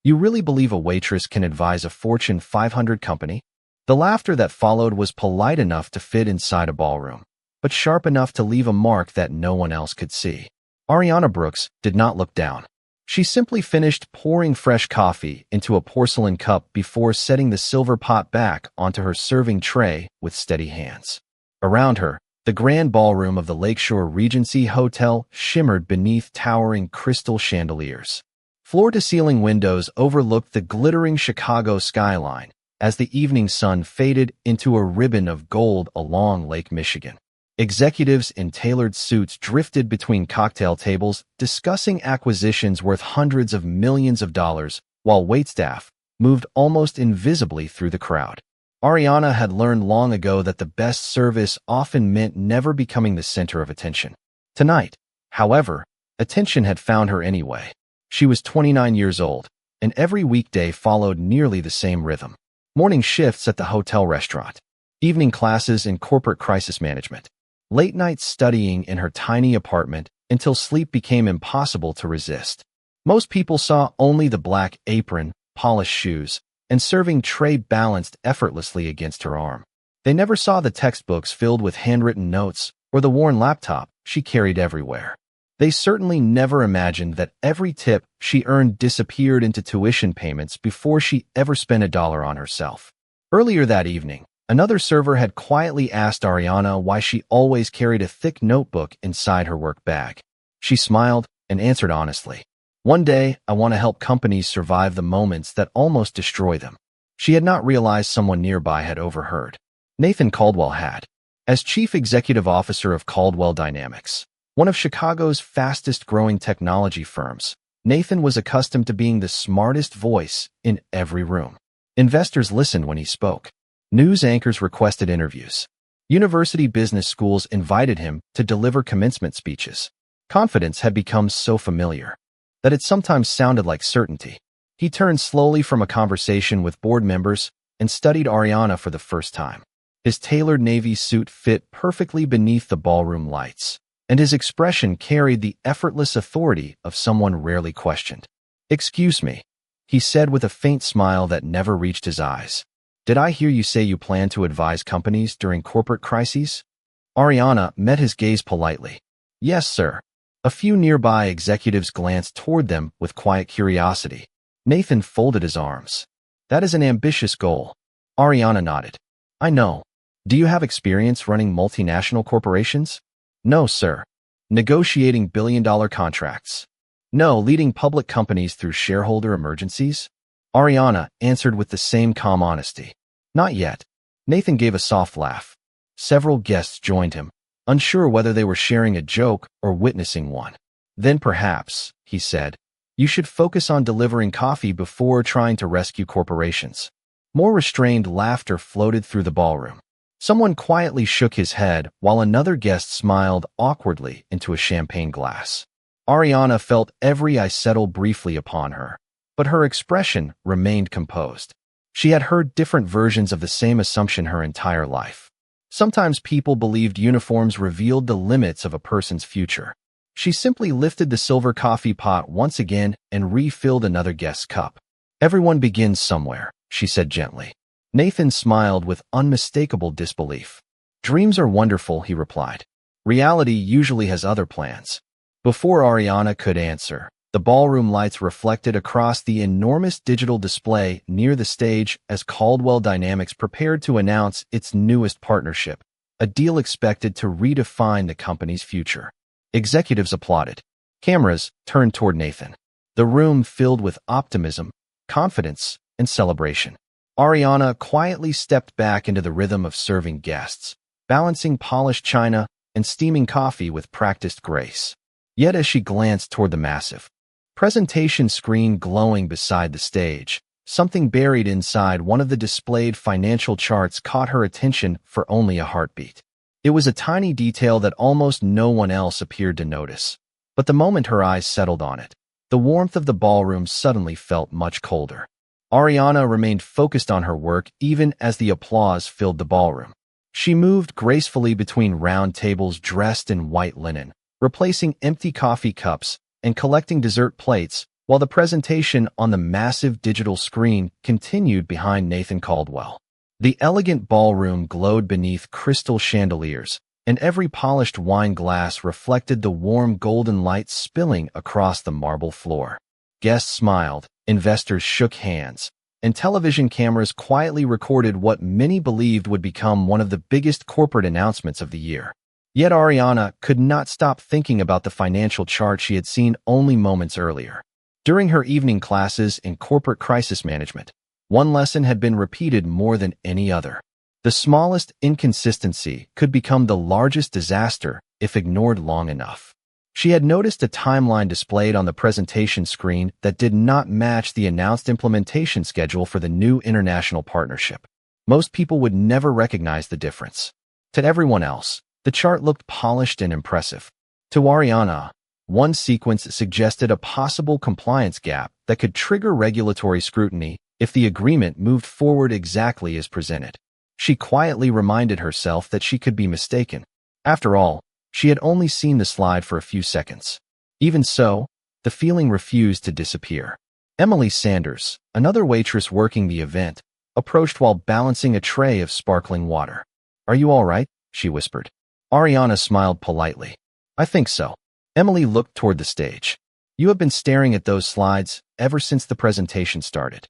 You really believe a waitress can advise a Fortune 500 company? The laughter that followed was polite enough to fit inside a ballroom, but sharp enough to leave a mark that no one else could see. Ariana Brooks did not look down. She simply finished pouring fresh coffee into a porcelain cup before setting the silver pot back onto her serving tray with steady hands. Around her, the grand ballroom of the Lakeshore Regency Hotel shimmered beneath towering crystal chandeliers. Floor-to-ceiling windows overlooked the glittering Chicago skyline as the evening sun faded into a ribbon of gold along Lake Michigan. Executives in tailored suits drifted between cocktail tables discussing acquisitions worth hundreds of millions of dollars, while waitstaff moved almost invisibly through the crowd. Ariana had learned long ago that the best service often meant never becoming the center of attention. Tonight, however, attention had found her anyway. She was 29 years old, and every weekday followed nearly the same rhythm. Morning shifts at the hotel restaurant, evening classes in corporate crisis management, late nights studying in her tiny apartment until sleep became impossible to resist. Most people saw only the black apron, polished shoes, and serving tray balanced effortlessly against her arm. They never saw the textbooks filled with handwritten notes or the worn laptop she carried everywhere. They certainly never imagined that every tip she earned disappeared into tuition payments before she ever spent $1 on herself. Earlier that evening, another server had quietly asked Ariana why she always carried a thick notebook inside her work bag. She smiled and answered honestly, "One day, I want to help companies survive the moments that almost destroy them." She had not realized someone nearby had overheard. Nathan Caldwell had. As chief executive officer of Caldwell Dynamics, one of Chicago's fastest-growing technology firms, Nathan was accustomed to being the smartest voice in every room. Investors listened when he spoke. News anchors requested interviews. University business schools invited him to deliver commencement speeches. Confidence had become so familiar that it sometimes sounded like certainty. He turned slowly from a conversation with board members and studied Ariana for the first time. His tailored navy suit fit perfectly beneath the ballroom lights, and his expression carried the effortless authority of someone rarely questioned. "Excuse me," he said with a faint smile that never reached his eyes. "Did I hear you say you plan to advise companies during corporate crises?" Ariana met his gaze politely. "Yes, sir." A few nearby executives glanced toward them with quiet curiosity. Nathan folded his arms. "That is an ambitious goal." Ariana nodded. "I know. Do you have experience running multinational corporations?" "No, sir." "Negotiating billion-dollar contracts?" "No." "Leading public companies through shareholder emergencies?" Ariana answered with the same calm honesty. "Not yet." Nathan gave a soft laugh. Several guests joined him, unsure whether they were sharing a joke or witnessing one. "Then perhaps," he said, "you should focus on delivering coffee before trying to rescue corporations." More restrained laughter floated through the ballroom. Someone quietly shook his head while another guest smiled awkwardly into a champagne glass. Ariana felt every eye settle briefly upon her, but her expression remained composed. She had heard different versions of the same assumption her entire life. Sometimes people believed uniforms revealed the limits of a person's future. She simply lifted the silver coffee pot once again and refilled another guest's cup. "Everyone begins somewhere," she said gently. Nathan smiled with unmistakable disbelief. "Dreams are wonderful," he replied. "Reality usually has other plans." Before Ariana could answer, the ballroom lights reflected across the enormous digital display near the stage as Caldwell Dynamics prepared to announce its newest partnership, a deal expected to redefine the company's future. Executives applauded. Cameras turned toward Nathan. The room filled with optimism, confidence, and celebration. Ariana quietly stepped back into the rhythm of serving guests, balancing polished china and steaming coffee with practiced grace. Yet as she glanced toward the massive presentation screen glowing beside the stage, something buried inside one of the displayed financial charts caught her attention for only a heartbeat. It was a tiny detail that almost no one else appeared to notice, but the moment her eyes settled on it, the warmth of the ballroom suddenly felt much colder. Ariana remained focused on her work even as the applause filled the ballroom. She moved gracefully between round tables dressed in white linen, replacing empty coffee cups and collecting dessert plates while the presentation on the massive digital screen continued behind Nathan Caldwell. The elegant ballroom glowed beneath crystal chandeliers, and every polished wine glass reflected the warm golden light spilling across the marble floor. Guests smiled, investors shook hands, and television cameras quietly recorded what many believed would become one of the biggest corporate announcements of the year. Yet Ariana could not stop thinking about the financial chart she had seen only moments earlier. During her evening classes in corporate crisis management, one lesson had been repeated more than any other. The smallest inconsistency could become the largest disaster if ignored long enough. She had noticed a timeline displayed on the presentation screen that did not match the announced implementation schedule for the new international partnership. Most people would never recognize the difference. To everyone else, the chart looked polished and impressive. To Ariana, one sequence suggested a possible compliance gap that could trigger regulatory scrutiny if the agreement moved forward exactly as presented. She quietly reminded herself that she could be mistaken. After all, she had only seen the slide for a few seconds. Even so, the feeling refused to disappear. Emily Sanders, another waitress working the event, approached while balancing a tray of sparkling water. "Are you all right?" she whispered. Ariana smiled politely. "I think so." Emily looked toward the stage. "You have been staring at those slides ever since the presentation started."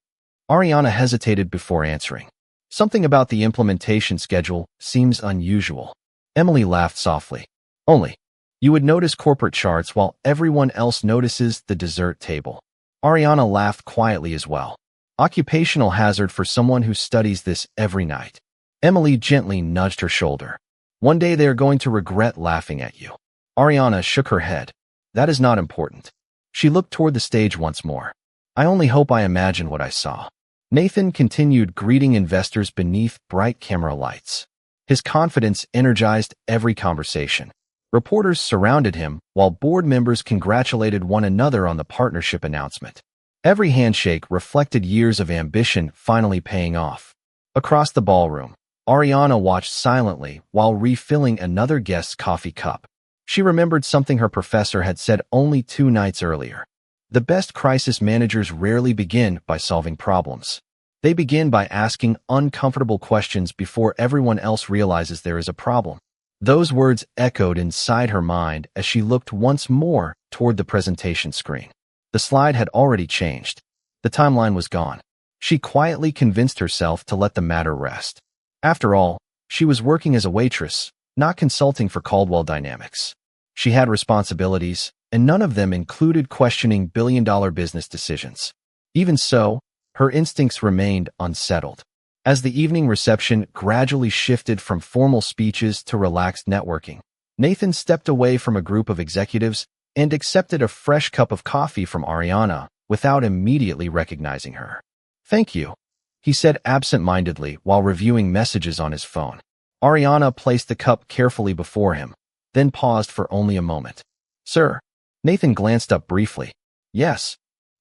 Ariana hesitated before answering. "Something about the implementation schedule seems unusual." Emily laughed softly. "Only, you would notice corporate charts while everyone else notices the dessert table." Ariana laughed quietly as well. "Occupational hazard for someone who studies this every night." Emily gently nudged her shoulder. "One day they are going to regret laughing at you." Ariana shook her head. "That is not important." She looked toward the stage once more. "I only hope I imagine what I saw." Nathan continued greeting investors beneath bright camera lights. His confidence energized every conversation. Reporters surrounded him, while board members congratulated one another on the partnership announcement. Every handshake reflected years of ambition finally paying off. Across the ballroom, Ariana watched silently while refilling another guest's coffee cup. She remembered something her professor had said only 2 nights earlier. The best crisis managers rarely begin by solving problems. They begin by asking uncomfortable questions before everyone else realizes there is a problem. Those words echoed inside her mind as she looked once more toward the presentation screen. The slide had already changed. The timeline was gone. She quietly convinced herself to let the matter rest. After all, she was working as a waitress, not consulting for Caldwell Dynamics. She had responsibilities, and none of them included questioning billion-dollar business decisions. Even so, her instincts remained unsettled. As the evening reception gradually shifted from formal speeches to relaxed networking, Nathan stepped away from a group of executives and accepted a fresh cup of coffee from Ariana without immediately recognizing her. "Thank you," he said absent-mindedly while reviewing messages on his phone. Ariana placed the cup carefully before him, then paused for only a moment. "Sir?" Nathan glanced up briefly. "Yes."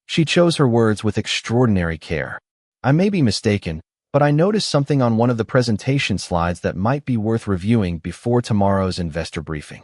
She chose her words with extraordinary care. "I may be mistaken, but I noticed something on one of the presentation slides that might be worth reviewing before tomorrow's investor briefing."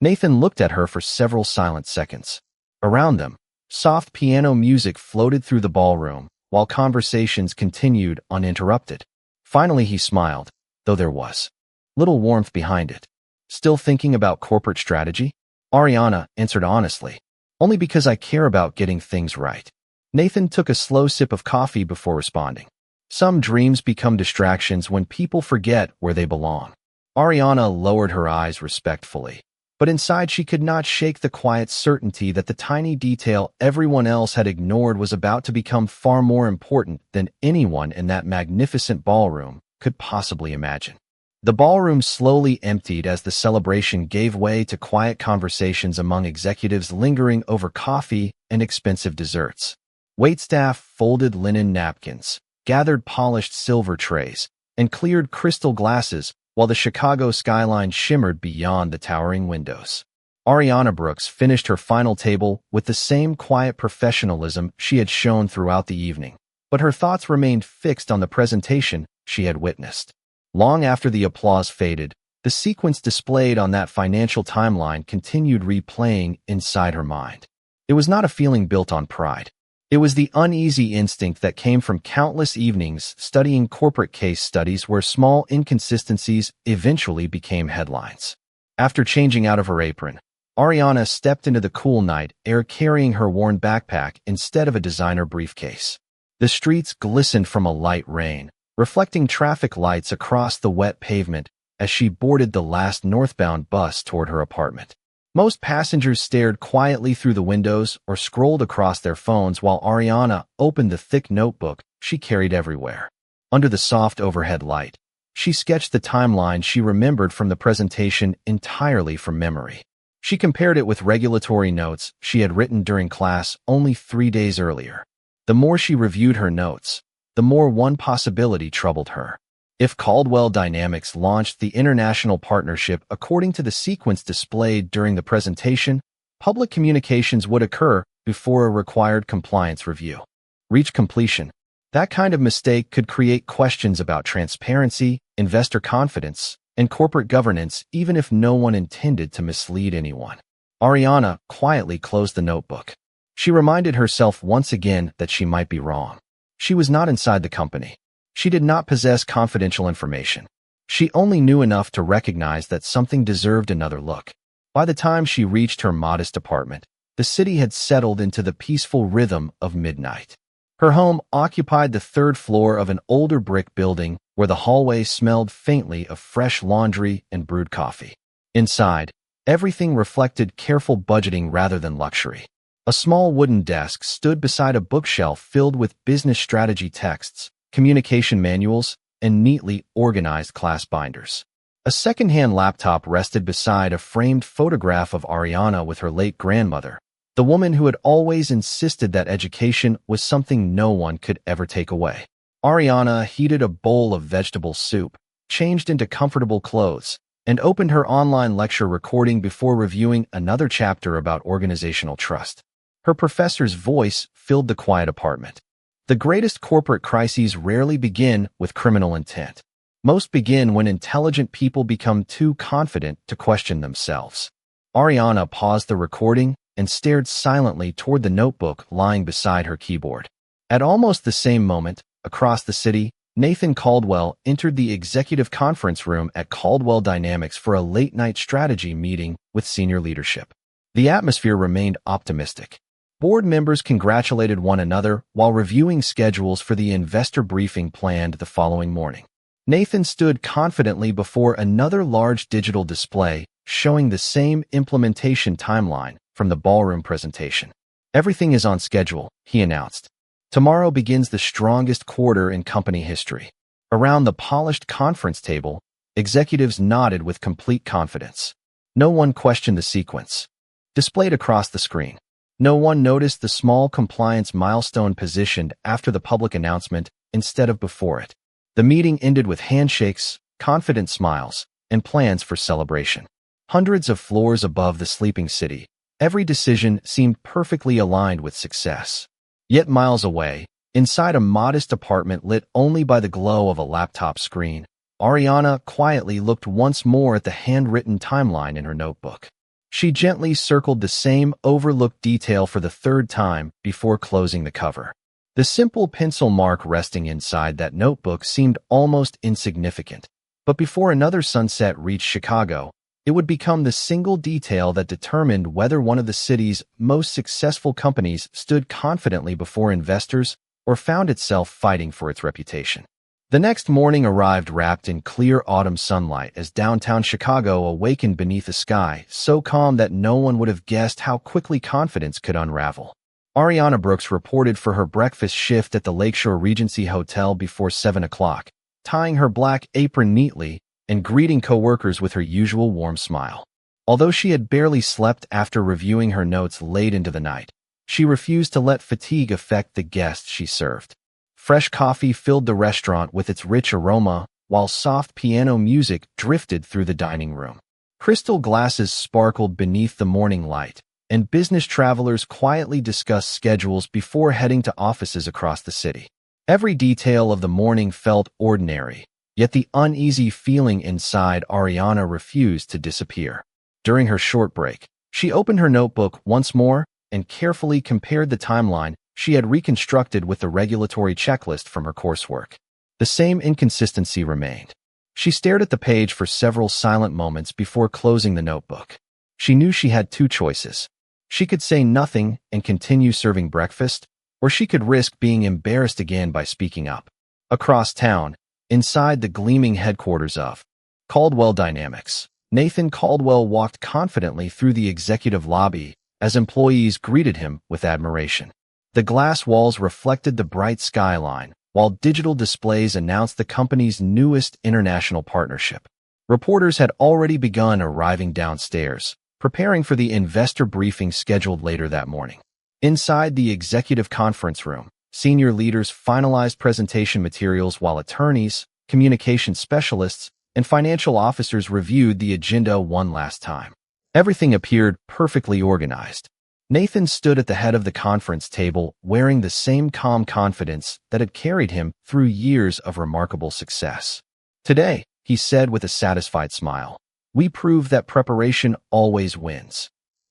Nathan looked at her for several silent seconds. Around them, soft piano music floated through the ballroom, while conversations continued uninterrupted. Finally he smiled, though there was little warmth behind it. "Still thinking about corporate strategy?" Ariana answered honestly. "Only because I care about getting things right." Nathan took a slow sip of coffee before responding. "Some dreams become distractions when people forget where they belong." Ariana lowered her eyes respectfully, but inside she could not shake the quiet certainty that the tiny detail everyone else had ignored was about to become far more important than anyone in that magnificent ballroom could possibly imagine. The ballroom slowly emptied as the celebration gave way to quiet conversations among executives lingering over coffee and expensive desserts. Waitstaff folded linen napkins, gathered polished silver trays, and cleared crystal glasses while the Chicago skyline shimmered beyond the towering windows. Ariana Brooks finished her final table with the same quiet professionalism she had shown throughout the evening, but her thoughts remained fixed on the presentation she had witnessed. Long after the applause faded, the sequence displayed on that financial timeline continued replaying inside her mind. It was not a feeling built on pride. It was the uneasy instinct that came from countless evenings studying corporate case studies where small inconsistencies eventually became headlines. After changing out of her apron, Ariana stepped into the cool night air carrying her worn backpack instead of a designer briefcase. The streets glistened from a light rain, reflecting traffic lights across the wet pavement as she boarded the last northbound bus toward her apartment. Most passengers stared quietly through the windows or scrolled across their phones while Ariana opened the thick notebook she carried everywhere. Under the soft overhead light, she sketched the timeline she remembered from the presentation entirely from memory. She compared it with regulatory notes she had written during class only 3 days earlier. The more she reviewed her notes, the more one possibility troubled her. If Caldwell Dynamics launched the international partnership according to the sequence displayed during the presentation, public communications would occur before a required compliance review. Reach completion. That kind of mistake could create questions about transparency, investor confidence, and corporate governance even if no one intended to mislead anyone. Ariana quietly closed the notebook. She reminded herself once again that she might be wrong. She was not inside the company. She did not possess confidential information. She only knew enough to recognize that something deserved another look. By the time she reached her modest apartment, the city had settled into the peaceful rhythm of midnight. Her home occupied the 3rd floor of an older brick building where the hallway smelled faintly of fresh laundry and brewed coffee. Inside, everything reflected careful budgeting rather than luxury. A small wooden desk stood beside a bookshelf filled with business strategy texts, communication manuals, and neatly organized class binders. A second-hand laptop rested beside a framed photograph of Ariana with her late grandmother, the woman who had always insisted that education was something no one could ever take away. Ariana heated a bowl of vegetable soup, changed into comfortable clothes, and opened her online lecture recording before reviewing another chapter about organizational trust. Her professor's voice filled the quiet apartment. The greatest corporate crises rarely begin with criminal intent. Most begin when intelligent people become too confident to question themselves. Ariana paused the recording and stared silently toward the notebook lying beside her keyboard. At almost the same moment, across the city, Nathan Caldwell entered the executive conference room at Caldwell Dynamics for a late-night strategy meeting with senior leadership. The atmosphere remained optimistic. Board members congratulated one another while reviewing schedules for the investor briefing planned the following morning. Nathan stood confidently before another large digital display showing the same implementation timeline from the ballroom presentation. "Everything is on schedule," he announced. "Tomorrow begins the strongest quarter in company history." Around the polished conference table, executives nodded with complete confidence. No one questioned the sequence displayed across the screen. No one noticed the small compliance milestone positioned after the public announcement instead of before it. The meeting ended with handshakes, confident smiles, and plans for celebration. Hundreds of floors above the sleeping city, every decision seemed perfectly aligned with success. Yet miles away, inside a modest apartment lit only by the glow of a laptop screen, Ariana quietly looked once more at the handwritten timeline in her notebook. She gently circled the same overlooked detail for the 3rd time before closing the cover. The simple pencil mark resting inside that notebook seemed almost insignificant, but before another sunset reached Chicago, it would become the single detail that determined whether one of the city's most successful companies stood confidently before investors or found itself fighting for its reputation. The next morning arrived wrapped in clear autumn sunlight as downtown Chicago awakened beneath a sky so calm that no one would have guessed how quickly confidence could unravel. Ariana Brooks reported for her breakfast shift at the Lakeshore Regency Hotel before 7 o'clock, tying her black apron neatly and greeting coworkers with her usual warm smile. Although she had barely slept after reviewing her notes late into the night, she refused to let fatigue affect the guests she served. Fresh coffee filled the restaurant with its rich aroma, while soft piano music drifted through the dining room. Crystal glasses sparkled beneath the morning light, and business travelers quietly discussed schedules before heading to offices across the city. Every detail of the morning felt ordinary, yet the uneasy feeling inside Ariana refused to disappear. During her short break, she opened her notebook once more and carefully compared the timeline she had reconstructed with the regulatory checklist from her coursework. The same inconsistency remained. She stared at the page for several silent moments before closing the notebook. She knew she had two choices. She could say nothing and continue serving breakfast, or she could risk being embarrassed again by speaking up. Across town, inside the gleaming headquarters of Caldwell Dynamics, Nathan Caldwell walked confidently through the executive lobby as employees greeted him with admiration. The glass walls reflected the bright skyline, while digital displays announced the company's newest international partnership. Reporters had already begun arriving downstairs, preparing for the investor briefing scheduled later that morning. Inside the executive conference room, senior leaders finalized presentation materials while attorneys, communication specialists, and financial officers reviewed the agenda one last time. Everything appeared perfectly organized. Nathan stood at the head of the conference table wearing the same calm confidence that had carried him through years of remarkable success. Today, he said with a satisfied smile, we prove that preparation always wins.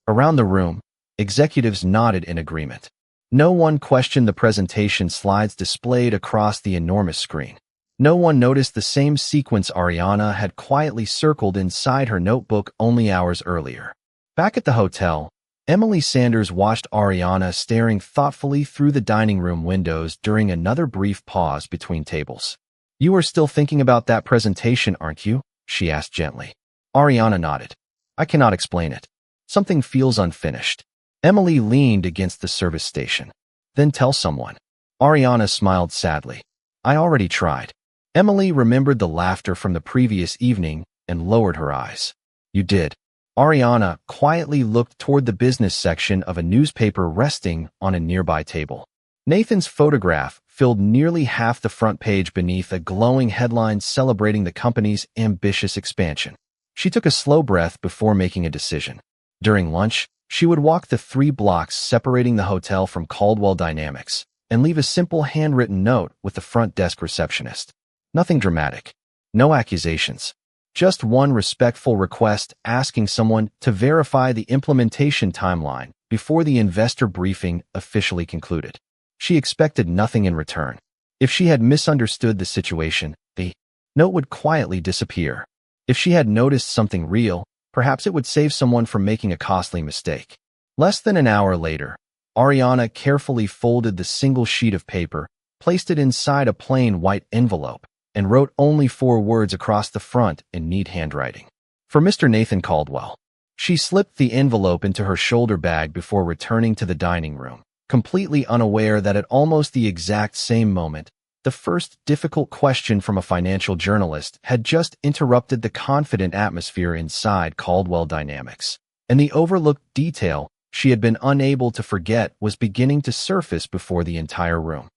Around the room, executives nodded in agreement. No one questioned the presentation slides displayed across the enormous screen. No one noticed the same sequence Ariana had quietly circled inside her notebook only hours earlier. Back at the hotel, Emily Sanders watched Ariana staring thoughtfully through the dining room windows during another brief pause between tables. You are still thinking about that presentation, aren't you? She asked gently. Ariana nodded. I cannot explain it. Something feels unfinished. Emily leaned against the service station. Then tell someone. Ariana smiled sadly. I already tried. Emily remembered the laughter from the previous evening and lowered her eyes. You did. Ariana quietly looked toward the business section of a newspaper resting on a nearby table. Nathan's photograph filled nearly half the front page beneath a glowing headline celebrating the company's ambitious expansion. She took a slow breath before making a decision. During lunch, she would walk the 3 blocks separating the hotel from Caldwell Dynamics and leave a simple handwritten note with the front desk receptionist. Nothing dramatic. No accusations. Just one respectful request asking someone to verify the implementation timeline before the investor briefing officially concluded. She expected nothing in return. If she had misunderstood the situation, the note would quietly disappear. If she had noticed something real, perhaps it would save someone from making a costly mistake. Less than an hour later, Ariana carefully folded the single sheet of paper, placed it inside a plain white envelope, and wrote only 4 words across the front in neat handwriting. For Mr. Nathan Caldwell. She slipped the envelope into her shoulder bag before returning to the dining room, completely unaware that at almost the exact same moment, the first difficult question from a financial journalist had just interrupted the confident atmosphere inside Caldwell Dynamics, and the overlooked detail she had been unable to forget was beginning to surface before the entire room.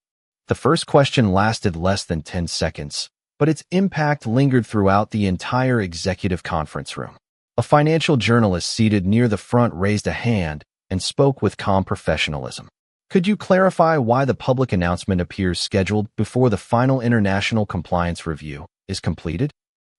The first question lasted less than 10 seconds, but its impact lingered throughout the entire executive conference room. A financial journalist seated near the front raised a hand and spoke with calm professionalism. Could you clarify why the public announcement appears scheduled before the final international compliance review is completed?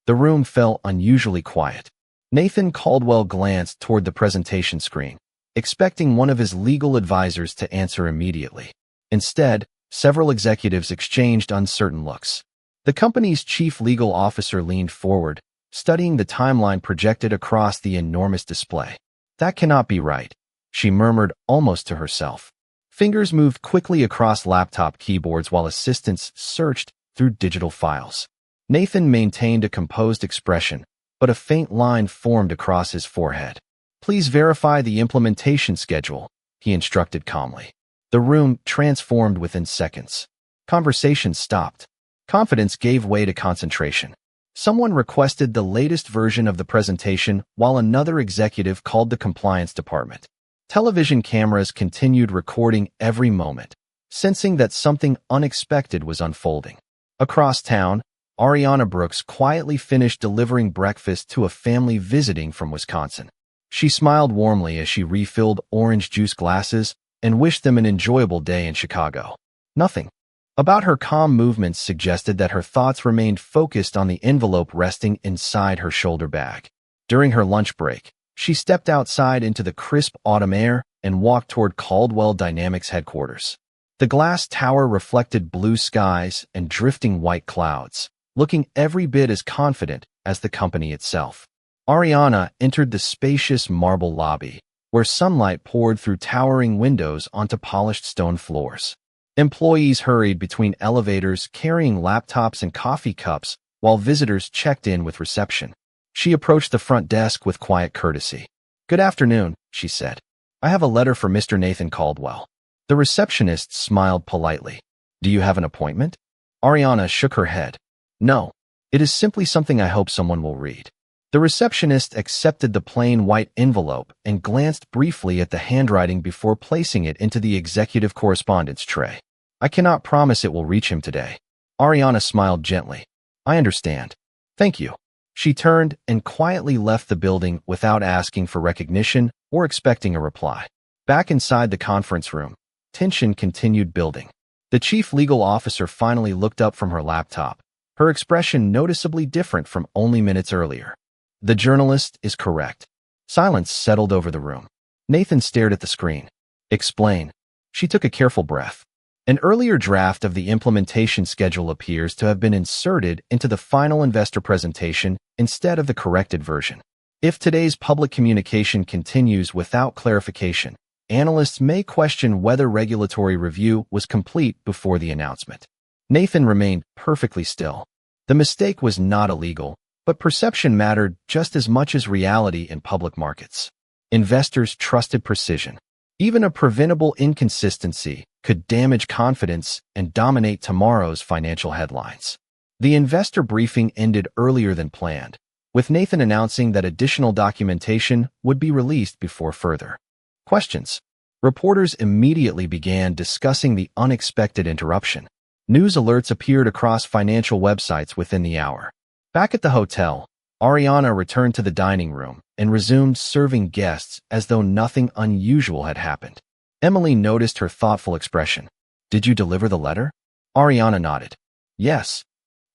The room fell unusually quiet. Nathan Caldwell glanced toward the presentation screen, expecting one of his legal advisors to answer immediately. Instead, several executives exchanged uncertain looks. The company's chief legal officer leaned forward, studying the timeline projected across the enormous display. That cannot be right, she murmured almost to herself. Fingers moved quickly across laptop keyboards while assistants searched through digital files. Nathan maintained a composed expression, but a faint line formed across his forehead. Please verify the implementation schedule, he instructed calmly. The room transformed within seconds. Conversation stopped. Confidence gave way to concentration. Someone requested the latest version of the presentation while another executive called the compliance department. Television cameras continued recording every moment, sensing that something unexpected was unfolding. Across town, Ariana Brooks quietly finished delivering breakfast to a family visiting from Wisconsin. She smiled warmly as she refilled orange juice glasses and wished them an enjoyable day in Chicago. Nothing about her calm movements suggested that her thoughts remained focused on the envelope resting inside her shoulder bag. During her lunch break, she stepped outside into the crisp autumn air and walked toward Caldwell Dynamics headquarters. The glass tower reflected blue skies and drifting white clouds, looking every bit as confident as the company itself. Ariana entered the spacious marble lobby, where sunlight poured through towering windows onto polished stone floors. Employees hurried between elevators carrying laptops and coffee cups while visitors checked in with reception. She approached the front desk with quiet courtesy. "Good afternoon," she said. "I have a letter for Mr. Nathan Caldwell." The receptionist smiled politely. "Do you have an appointment?" Ariana shook her head. "No. It is simply something I hope someone will read." The receptionist accepted the plain white envelope and glanced briefly at the handwriting before placing it into the executive correspondence tray. "I cannot promise it will reach him today." Ariana smiled gently. "I understand. Thank you." She turned and quietly left the building without asking for recognition or expecting a reply. Back inside the conference room, tension continued building. The chief legal officer finally looked up from her laptop, her expression noticeably different from only minutes earlier. "The journalist is correct." Silence settled over the room. Nathan stared at the screen. "Explain." She took a careful breath. An earlier draft of the implementation schedule appears to have been inserted into the final investor presentation instead of the corrected version. If today's public communication continues without clarification, analysts may question whether regulatory review was complete before the announcement. Nathan remained perfectly still. The mistake was not illegal, but perception mattered just as much as reality in public markets. Investors trusted precision. Even a preventable inconsistency could damage confidence and dominate tomorrow's financial headlines. The investor briefing ended earlier than planned, with Nathan announcing that additional documentation would be released before further questions. Reporters immediately began discussing the unexpected interruption. News alerts appeared across financial websites within the hour. Back at the hotel, Ariana returned to the dining room and resumed serving guests as though nothing unusual had happened. Emily noticed her thoughtful expression. "Did you deliver the letter?" Ariana nodded. "Yes."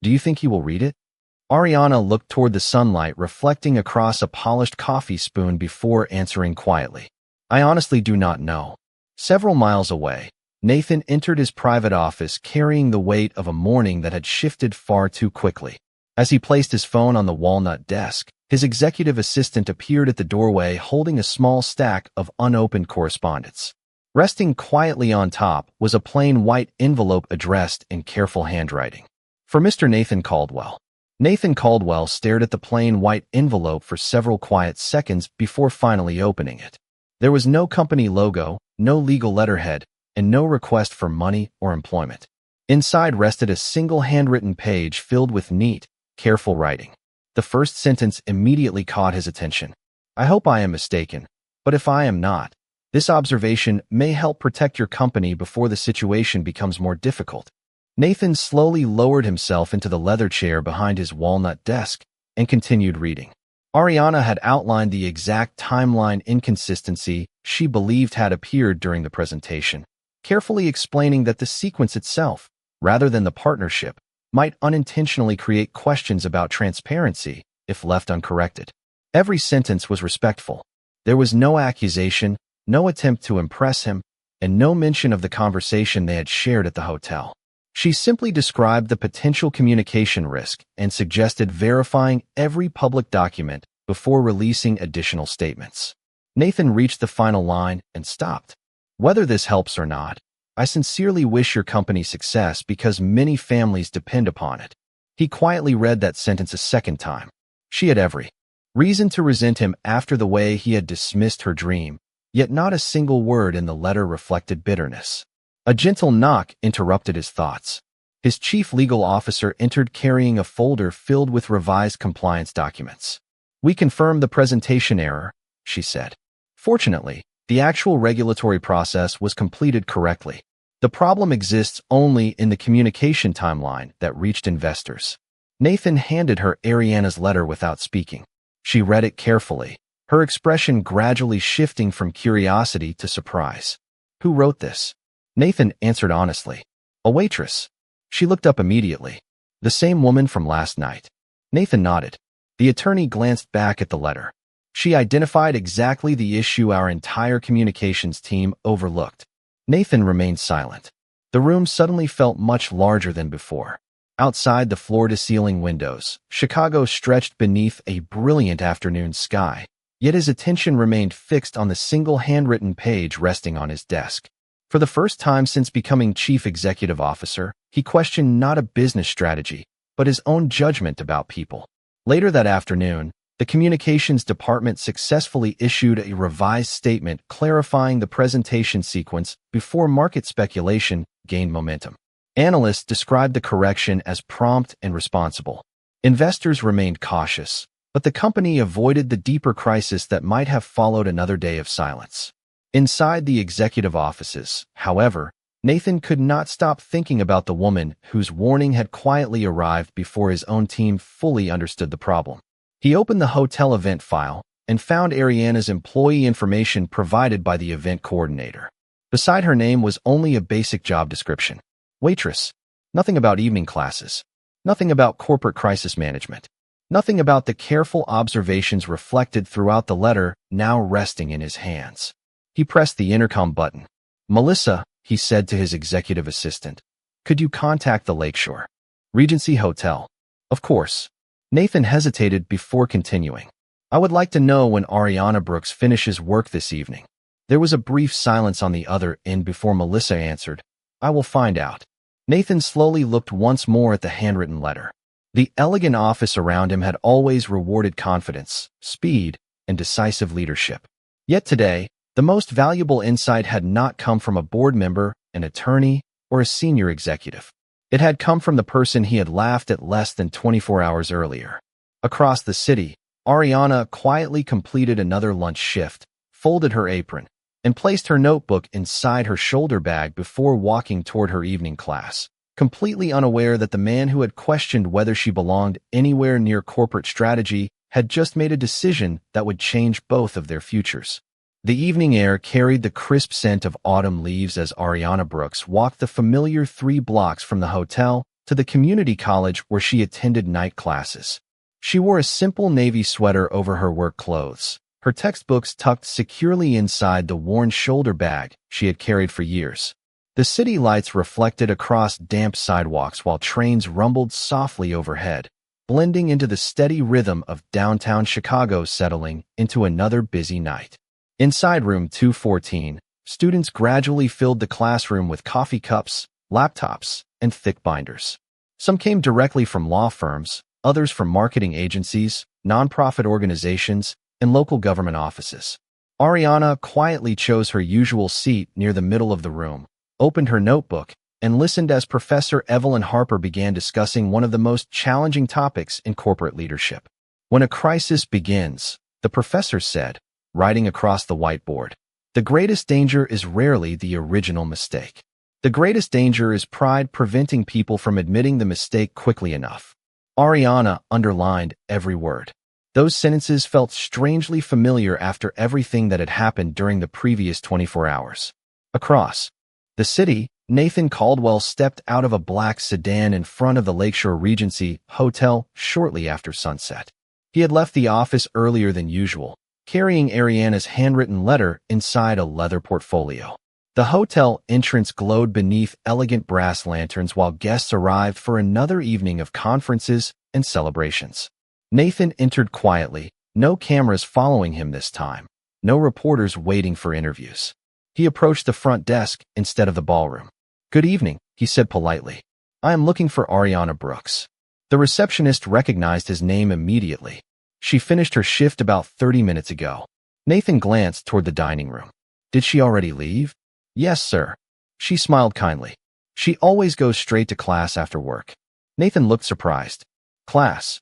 "Do you think he will read it?" Ariana looked toward the sunlight reflecting across a polished coffee spoon before answering quietly. "I honestly do not know." Several miles away, Nathan entered his private office carrying the weight of a morning that had shifted far too quickly. As he placed his phone on the walnut desk, his executive assistant appeared at the doorway holding a small stack of unopened correspondence. Resting quietly on top was a plain white envelope addressed in careful handwriting. "For Mr. Nathan Caldwell." Nathan Caldwell stared at the plain white envelope for several quiet seconds before finally opening it. There was no company logo, no legal letterhead, and no request for money or employment. Inside rested a single handwritten page filled with neat, careful writing. The first sentence immediately caught his attention. "I hope I am mistaken, but if I am not, this observation may help protect your company before the situation becomes more difficult." Nathan slowly lowered himself into the leather chair behind his walnut desk and continued reading. Ariana had outlined the exact timeline inconsistency she believed had appeared during the presentation, carefully explaining that the sequence itself, rather than the partnership, might unintentionally create questions about transparency if left uncorrected. Every sentence was respectful. There was no accusation, no attempt to impress him, and no mention of the conversation they had shared at the hotel. She simply described the potential communication risk and suggested verifying every public document before releasing additional statements. Nathan reached the final line and stopped. "Whether this helps or not, I sincerely wish your company success because many families depend upon it." He quietly read that sentence a second time. She had every reason to resent him after the way he had dismissed her dream, yet not a single word in the letter reflected bitterness. A gentle knock interrupted his thoughts. His chief legal officer entered carrying a folder filled with revised compliance documents. "We confirm the presentation error," she said. Fortunately, the actual regulatory process was completed correctly. The problem exists only in the communication timeline that reached investors. Nathan handed her Ariana's letter without speaking. She read it carefully, her expression gradually shifting from curiosity to surprise. "Who wrote this?" Nathan answered honestly. "A waitress." She looked up immediately. "The same woman from last night." Nathan nodded. The attorney glanced back at the letter. She identified exactly the issue our entire communications team overlooked. Nathan remained silent. The room suddenly felt much larger than before. Outside the floor-to-ceiling windows, Chicago stretched beneath a brilliant afternoon sky, yet his attention remained fixed on the single handwritten page resting on his desk. For the first time since becoming chief executive officer, he questioned not a business strategy, but his own judgment about people. Later that afternoon, the communications department successfully issued a revised statement clarifying the presentation sequence before market speculation gained momentum. Analysts described the correction as prompt and responsible. Investors remained cautious, but the company avoided the deeper crisis that might have followed another day of silence. Inside the executive offices, however, Nathan could not stop thinking about the woman whose warning had quietly arrived before his own team fully understood the problem. He opened the hotel event file and found Ariana's employee information provided by the event coordinator. Beside her name was only a basic job description. Waitress. Nothing about evening classes. Nothing about corporate crisis management. Nothing about the careful observations reflected throughout the letter now resting in his hands. He pressed the intercom button. "Melissa," he said to his executive assistant, "could you contact the Lakeshore Regency Hotel?" "Of course." Nathan hesitated before continuing. "I would like to know when Ariana Brooks finishes work this evening." There was a brief silence on the other end before Melissa answered, "I will find out." Nathan slowly looked once more at the handwritten letter. The elegant office around him had always rewarded confidence, speed, and decisive leadership. Yet today, the most valuable insight had not come from a board member, an attorney, or a senior executive. It had come from the person he had laughed at less than 24 hours earlier. Across the city, Ariana quietly completed another lunch shift, folded her apron, and placed her notebook inside her shoulder bag before walking toward her evening class, completely unaware that the man who had questioned whether she belonged anywhere near corporate strategy had just made a decision that would change both of their futures. The evening air carried the crisp scent of autumn leaves as Ariana Brooks walked the familiar 3 blocks from the hotel to the community college where she attended night classes. She wore a simple navy sweater over her work clothes, her textbooks tucked securely inside the worn shoulder bag she had carried for years. The city lights reflected across damp sidewalks while trains rumbled softly overhead, blending into the steady rhythm of downtown Chicago settling into another busy night. Inside room 214, students gradually filled the classroom with coffee cups, laptops, and thick binders. Some came directly from law firms, others from marketing agencies, nonprofit organizations, and local government offices. Ariana quietly chose her usual seat near the middle of the room, opened her notebook, and listened as Professor Evelyn Harper began discussing one of the most challenging topics in corporate leadership. "When a crisis begins," the professor said, writing across the whiteboard, "the greatest danger is rarely the original mistake. The greatest danger is pride preventing people from admitting the mistake quickly enough." Ariana underlined every word. Those sentences felt strangely familiar after everything that had happened during the previous 24 hours. Across the city, Nathan Caldwell stepped out of a black sedan in front of the Lakeshore Regency Hotel shortly after sunset. He had left the office earlier than usual, carrying Ariana's handwritten letter inside a leather portfolio. The hotel entrance glowed beneath elegant brass lanterns while guests arrived for another evening of conferences and celebrations. Nathan entered quietly, no cameras following him this time, no reporters waiting for interviews. He approached the front desk instead of the ballroom. "Good evening," he said politely. "I am looking for Ariana Brooks." The receptionist recognized his name immediately. She finished her shift about 30 minutes ago. Nathan glanced toward the dining room. "Did she already leave?" "Yes, sir." She smiled kindly. "She always goes straight to class after work." Nathan looked surprised. "Class?"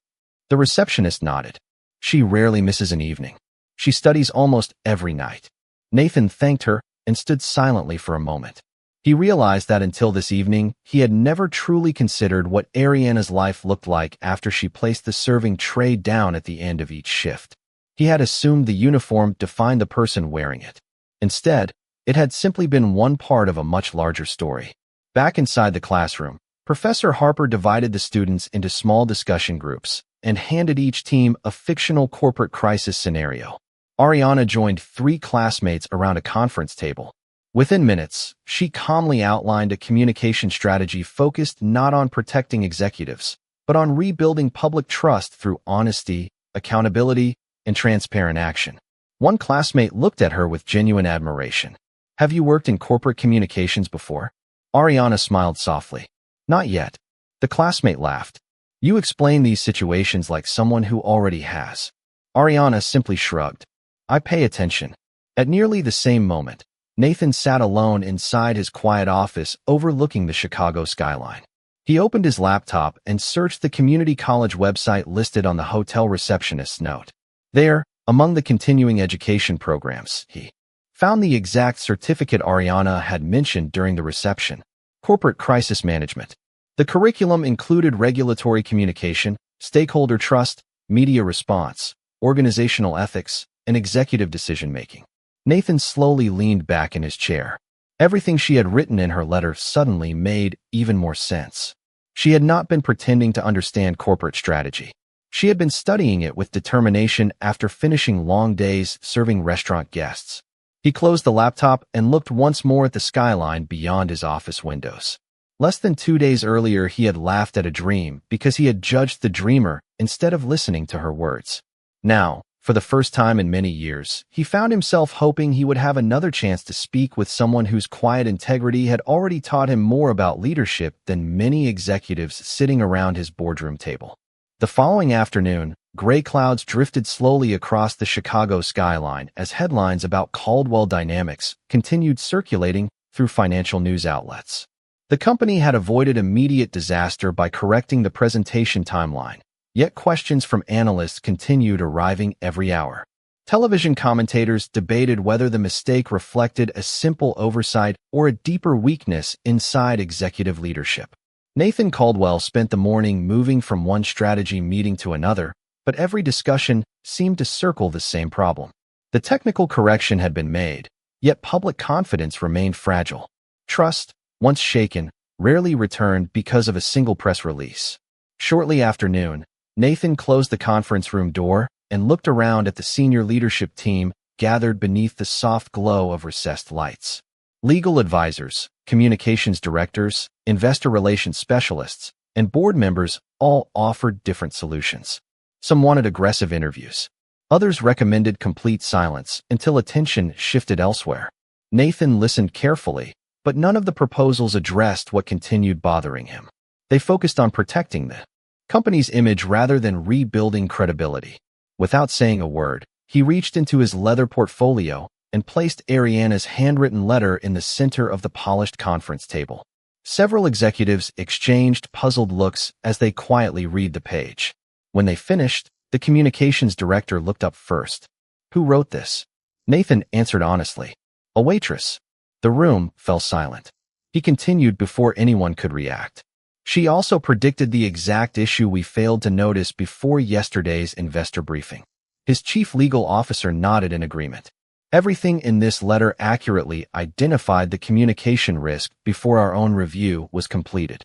The receptionist nodded. "She rarely misses an evening. She studies almost every night." Nathan thanked her and stood silently for a moment. He realized that until this evening, he had never truly considered what Ariana's life looked like after she placed the serving tray down at the end of each shift. He had assumed the uniform defined the person wearing it. Instead, it had simply been one part of a much larger story. Back inside the classroom, Professor Harper divided the students into small discussion groups and handed each team a fictional corporate crisis scenario. Ariana joined 3 classmates around a conference table. Within minutes, she calmly outlined a communication strategy focused not on protecting executives, but on rebuilding public trust through honesty, accountability, and transparent action. One classmate looked at her with genuine admiration. "Have you worked in corporate communications before?" Ariana smiled softly. "Not yet." The classmate laughed. "You explain these situations like someone who already has." Ariana simply shrugged. "I pay attention." At nearly the same moment, Nathan sat alone inside his quiet office overlooking the Chicago skyline. He opened his laptop and searched the community college website listed on the hotel receptionist's note. There, among the continuing education programs, he found the exact certificate Ariana had mentioned during the reception: Corporate Crisis Management. The curriculum included regulatory communication, stakeholder trust, media response, organizational ethics, and executive decision-making. Nathan slowly leaned back in his chair. Everything she had written in her letter suddenly made even more sense. She had not been pretending to understand corporate strategy. She had been studying it with determination after finishing long days serving restaurant guests. He closed the laptop and looked once more at the skyline beyond his office windows. Less than 2 days earlier, he had laughed at a dream because he had judged the dreamer instead of listening to her words. Now, for the first time in many years, he found himself hoping he would have another chance to speak with someone whose quiet integrity had already taught him more about leadership than many executives sitting around his boardroom table. The following afternoon, gray clouds drifted slowly across the Chicago skyline as headlines about Caldwell Dynamics continued circulating through financial news outlets. The company had avoided immediate disaster by correcting the presentation timeline, yet questions from analysts continued arriving every hour. Television commentators debated whether the mistake reflected a simple oversight or a deeper weakness inside executive leadership. Nathan Caldwell spent the morning moving from one strategy meeting to another, but every discussion seemed to circle the same problem. The technical correction had been made, yet public confidence remained fragile. Trust, once shaken, rarely returned because of a single press release. Shortly after noon, Nathan closed the conference room door and looked around at the senior leadership team gathered beneath the soft glow of recessed lights. Legal advisors, communications directors, investor relations specialists, and board members all offered different solutions. Some wanted aggressive interviews. Others recommended complete silence until attention shifted elsewhere. Nathan listened carefully, but none of the proposals addressed what continued bothering him. They focused on protecting the company's image rather than rebuilding credibility. Without saying a word, he reached into his leather portfolio and placed Ariana's handwritten letter in the center of the polished conference table. Several executives exchanged puzzled looks as they quietly read the page. When they finished, the communications director looked up first. "Who wrote this?" Nathan answered honestly. "A waitress." The room fell silent. He continued before anyone could react. "She also predicted the exact issue we failed to notice before yesterday's investor briefing." His chief legal officer nodded in agreement. "Everything in this letter accurately identified the communication risk before our own review was completed."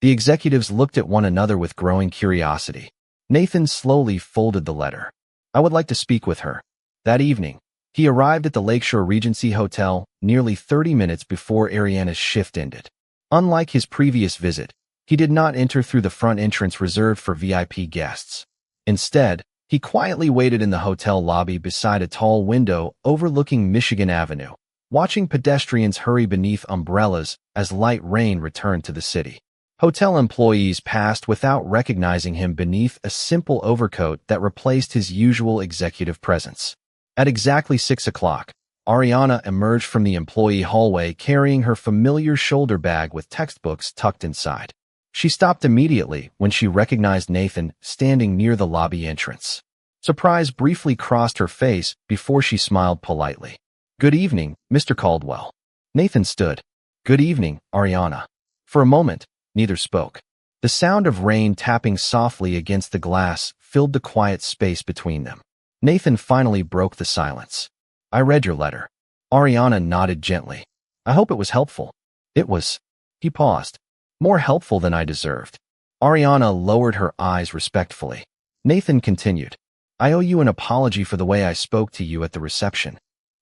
The executives looked at one another with growing curiosity. Nathan slowly folded the letter. "I would like to speak with her." That evening, he arrived at the Lakeshore Regency Hotel nearly 30 minutes before Ariana's shift ended. Unlike his previous visit, he did not enter through the front entrance reserved for VIP guests. Instead, he quietly waited in the hotel lobby beside a tall window overlooking Michigan Avenue, watching pedestrians hurry beneath umbrellas as light rain returned to the city. Hotel employees passed without recognizing him beneath a simple overcoat that replaced his usual executive presence. At exactly 6 o'clock, Ariana emerged from the employee hallway carrying her familiar shoulder bag with textbooks tucked inside. She stopped immediately when she recognized Nathan standing near the lobby entrance. Surprise briefly crossed her face before she smiled politely. "Good evening, Mr. Caldwell." Nathan stood. "Good evening, Ariana." For a moment, neither spoke. The sound of rain tapping softly against the glass filled the quiet space between them. Nathan finally broke the silence. "I read your letter." Ariana nodded gently. "I hope it was helpful." "It was." He paused. "More helpful than I deserved." Ariana lowered her eyes respectfully. Nathan continued. I owe you an apology for the way I spoke to you at the reception.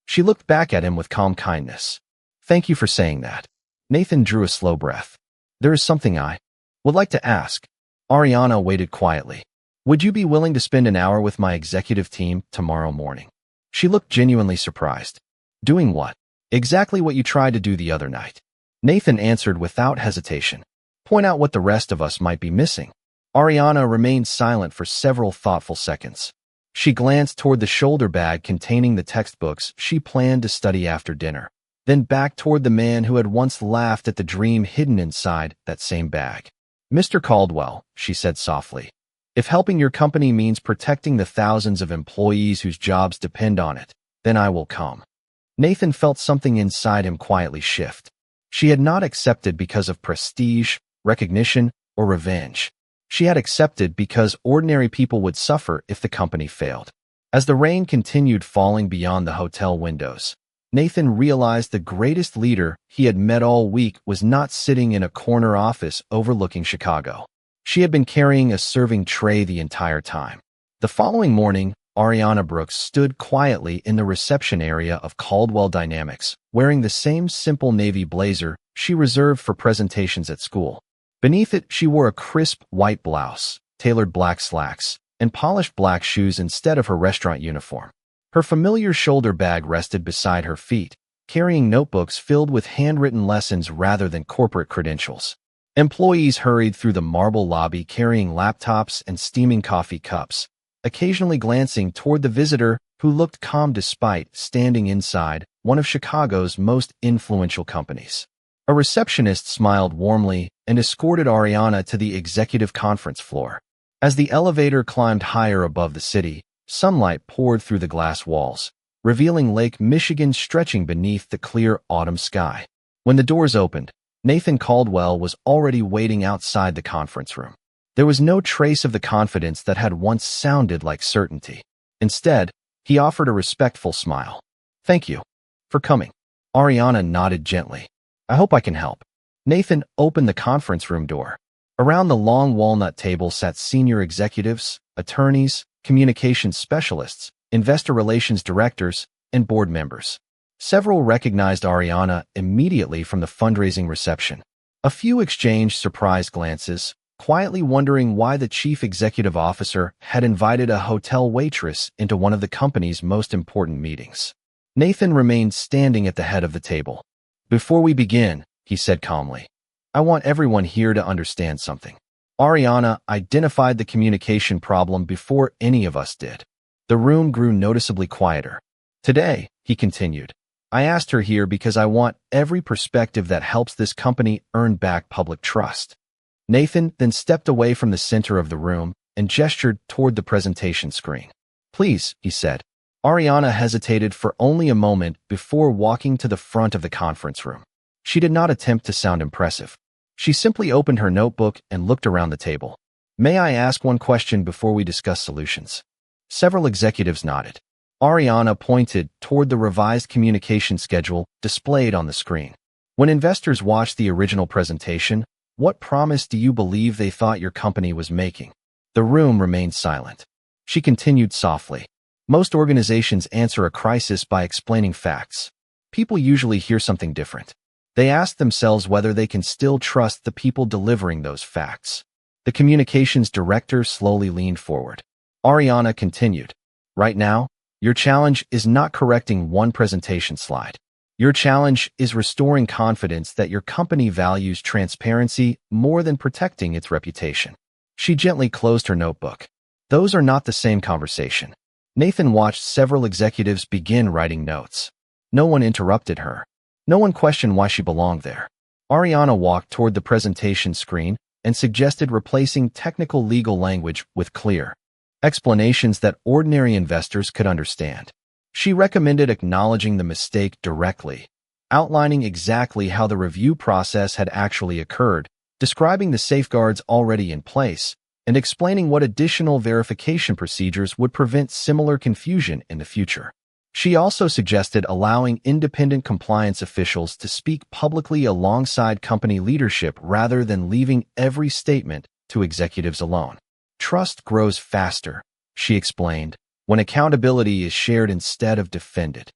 She looked back at him with calm kindness. Thank you for saying that. Nathan drew a slow breath. There is something I would like to ask. Ariana waited quietly. Would you be willing to spend an hour with my executive team tomorrow morning? She looked genuinely surprised. Doing what? Exactly what you tried to do the other night. Nathan answered without hesitation. Point out what the rest of us might be missing. Ariana remained silent for several thoughtful seconds. She glanced toward the shoulder bag containing the textbooks she planned to study after dinner, then back toward the man who had once laughed at the dream hidden inside that same bag. Mr. Caldwell, she said softly, if helping your company means protecting the thousands of employees whose jobs depend on it, then I will come. Nathan felt something inside him quietly shift. She had not accepted because of prestige, recognition, or revenge. She had accepted because ordinary people would suffer if the company failed. As the rain continued falling beyond the hotel windows, Nathan realized the greatest leader he had met all week was not sitting in a corner office overlooking Chicago. She had been carrying a serving tray the entire time. The following morning, Ariana Brooks stood quietly in the reception area of Caldwell Dynamics, wearing the same simple navy blazer she reserved for presentations at school. Beneath it, she wore a crisp white blouse, tailored black slacks, and polished black shoes instead of her restaurant uniform. Her familiar shoulder bag rested beside her feet, carrying notebooks filled with handwritten lessons rather than corporate credentials. Employees hurried through the marble lobby carrying laptops and steaming coffee cups, occasionally glancing toward the visitor who looked calm despite standing inside one of Chicago's most influential companies. A receptionist smiled warmly and escorted Ariana to the executive conference floor. As the elevator climbed higher above the city, sunlight poured through the glass walls, revealing Lake Michigan stretching beneath the clear autumn sky. When the doors opened, Nathan Caldwell was already waiting outside the conference room. There was no trace of the confidence that had once sounded like certainty. Instead, he offered a respectful smile. Thank you for coming. Ariana nodded gently. I hope I can help. Nathan opened the conference room door. Around the long walnut table sat senior executives, attorneys, communications specialists, investor relations directors, and board members. Several recognized Ariana immediately from the fundraising reception. A few exchanged surprised glances, quietly wondering why the chief executive officer had invited a hotel waitress into one of the company's most important meetings. Nathan remained standing at the head of the table. Before we begin, he said calmly, I want everyone here to understand something. Ariana identified the communication problem before any of us did. The room grew noticeably quieter. Today, he continued, I asked her here because I want every perspective that helps this company earn back public trust. Nathan then stepped away from the center of the room and gestured toward the presentation screen. Please, he said. Ariana hesitated for only a moment before walking to the front of the conference room. She did not attempt to sound impressive. She simply opened her notebook and looked around the table. May I ask one question before we discuss solutions? Several executives nodded. Ariana pointed toward the revised communication schedule displayed on the screen. When investors watched the original presentation, what promise do you believe they thought your company was making? The room remained silent. She continued softly. Most organizations answer a crisis by explaining facts. People usually hear something different. They ask themselves whether they can still trust the people delivering those facts. The communications director slowly leaned forward. Ariana continued. Right now, your challenge is not correcting one presentation slide. Your challenge is restoring confidence that your company values transparency more than protecting its reputation. She gently closed her notebook. Those are not the same conversation. Nathan watched several executives begin writing notes. No one interrupted her. No one questioned why she belonged there. Ariana walked toward the presentation screen and suggested replacing technical legal language with clear explanations that ordinary investors could understand. She recommended acknowledging the mistake directly, outlining exactly how the review process had actually occurred, describing the safeguards already in place, and explaining what additional verification procedures would prevent similar confusion in the future. She also suggested allowing independent compliance officials to speak publicly alongside company leadership rather than leaving every statement to executives alone. Trust grows faster, she explained, when accountability is shared instead of defended.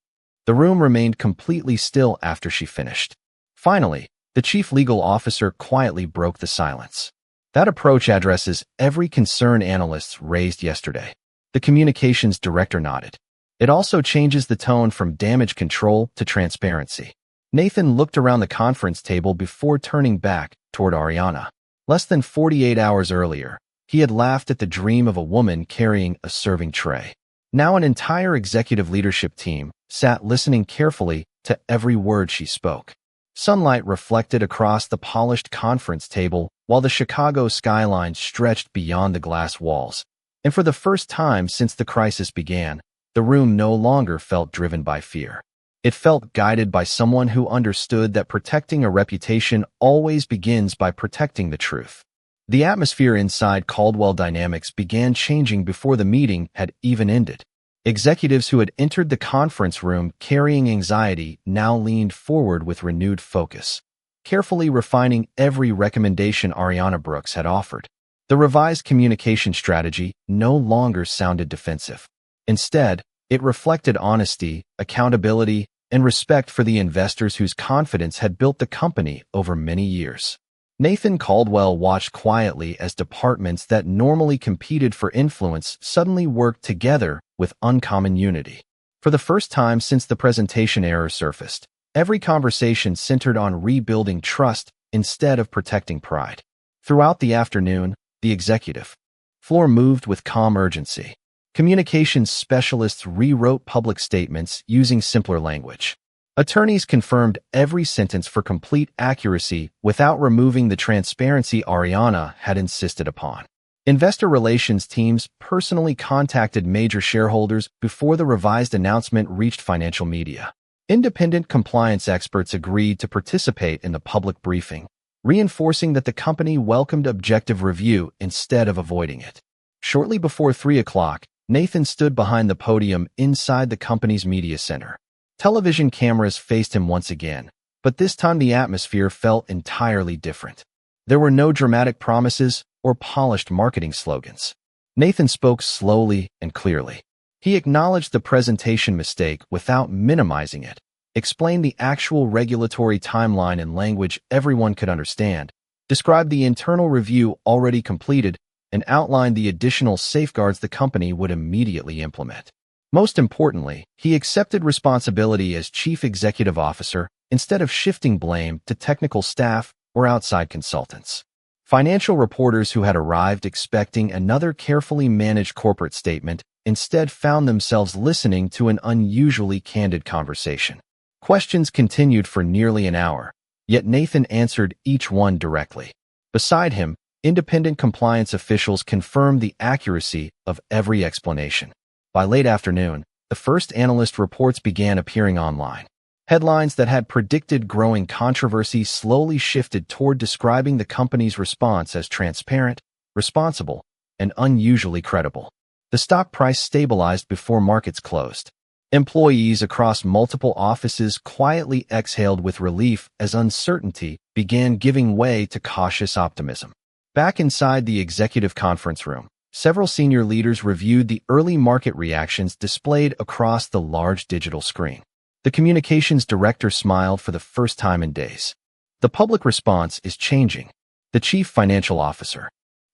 The room remained completely still after she finished. Finally, the chief legal officer quietly broke the silence. That approach addresses every concern analysts raised yesterday. The communications director nodded. It also changes the tone from damage control to transparency. Nathan looked around the conference table before turning back toward Ariana. Less than 48 hours earlier, he had laughed at the dream of a woman carrying a serving tray. Now an entire executive leadership team sat listening carefully to every word she spoke. Sunlight reflected across the polished conference table while the Chicago skyline stretched beyond the glass walls. And for the first time since the crisis began, the room no longer felt driven by fear. It felt guided by someone who understood that protecting a reputation always begins by protecting the truth. The atmosphere inside Caldwell Dynamics began changing before the meeting had even ended. Executives who had entered the conference room carrying anxiety now leaned forward with renewed focus, carefully refining every recommendation Ariana Brooks had offered. The revised communication strategy no longer sounded defensive. Instead, it reflected honesty, accountability, and respect for the investors whose confidence had built the company over many years. Nathan Caldwell watched quietly as departments that normally competed for influence suddenly worked together with uncommon unity. For the first time since the presentation error surfaced, every conversation centered on rebuilding trust instead of protecting pride. Throughout the afternoon, the executive floor moved with calm urgency. Communications specialists rewrote public statements using simpler language. Attorneys confirmed every sentence for complete accuracy without removing the transparency Ariana had insisted upon. Investor relations teams personally contacted major shareholders before the revised announcement reached financial media. Independent compliance experts agreed to participate in the public briefing, reinforcing that the company welcomed objective review instead of avoiding it. Shortly before 3 o'clock, Nathan stood behind the podium inside the company's media center. Television cameras faced him once again, but this time the atmosphere felt entirely different. There were no dramatic promises or polished marketing slogans. Nathan spoke slowly and clearly. He acknowledged the presentation mistake without minimizing it, explained the actual regulatory timeline in language everyone could understand, described the internal review already completed, and outlined the additional safeguards the company would immediately implement. Most importantly, he accepted responsibility as chief executive officer instead of shifting blame to technical staff or outside consultants. Financial reporters who had arrived expecting another carefully managed corporate statement instead found themselves listening to an unusually candid conversation. Questions continued for nearly an hour, yet Nathan answered each one directly. Beside him, independent compliance officials confirmed the accuracy of every explanation. By late afternoon, the first analyst reports began appearing online. Headlines that had predicted growing controversy slowly shifted toward describing the company's response as transparent, responsible, and unusually credible. The stock price stabilized before markets closed. Employees across multiple offices quietly exhaled with relief as uncertainty began giving way to cautious optimism. Back inside the executive conference room, several senior leaders reviewed the early market reactions displayed across the large digital screen. The communications director smiled for the first time in days. The public response is changing. The chief financial officer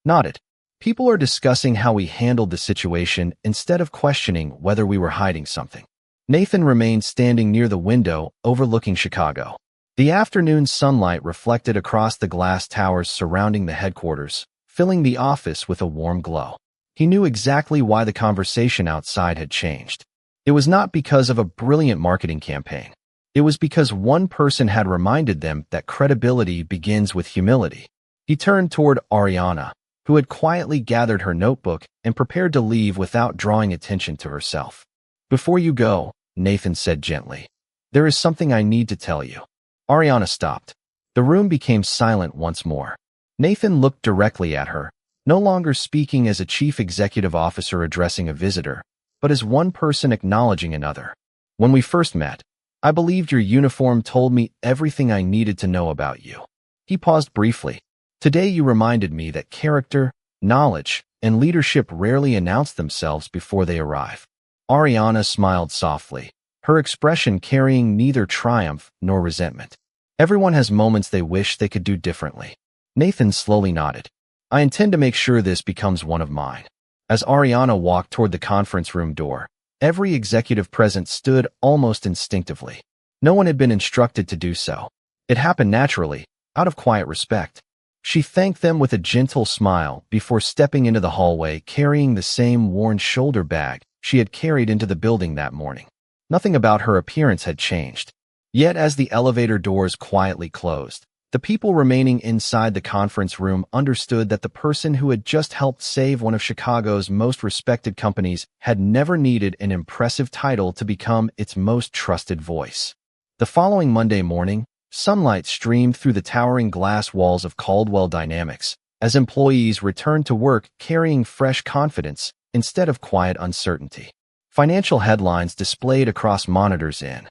nodded. People are discussing how we handled the situation instead of questioning whether we were hiding something. Nathan remained standing near the window overlooking Chicago. The afternoon sunlight reflected across the glass towers surrounding the headquarters, filling the office with a warm glow. He knew exactly why the conversation outside had changed. It was not because of a brilliant marketing campaign. It was because one person had reminded them that credibility begins with humility. He turned toward Ariana, who had quietly gathered her notebook and prepared to leave without drawing attention to herself. "Before you go," Nathan said gently, "there is something I need to tell you." Ariana stopped. The room became silent once more. Nathan looked directly at her, no longer speaking as a chief executive officer addressing a visitor, but as one person acknowledging another. "When we first met, I believed your uniform told me everything I needed to know about you." He paused briefly. "Today you reminded me that character, knowledge, and leadership rarely announce themselves before they arrive. Ariana smiled softly, her expression carrying neither triumph nor resentment. Everyone has moments they wish they could do differently. Nathan slowly nodded. I intend to make sure this becomes one of mine. As Ariana walked toward the conference room door, every executive present stood almost instinctively. No one had been instructed to do so. It happened naturally, out of quiet respect. She thanked them with a gentle smile before stepping into the hallway carrying the same worn shoulder bag she had carried into the building that morning. Nothing about her appearance had changed. Yet as the elevator doors quietly closed, the people remaining inside the conference room understood that the person who had just helped save one of Chicago's most respected companies had never needed an impressive title to become its most trusted voice. The following Monday morning, sunlight streamed through the towering glass walls of Caldwell Dynamics as employees returned to work carrying fresh confidence instead of quiet uncertainty. Financial headlines displayed across monitors in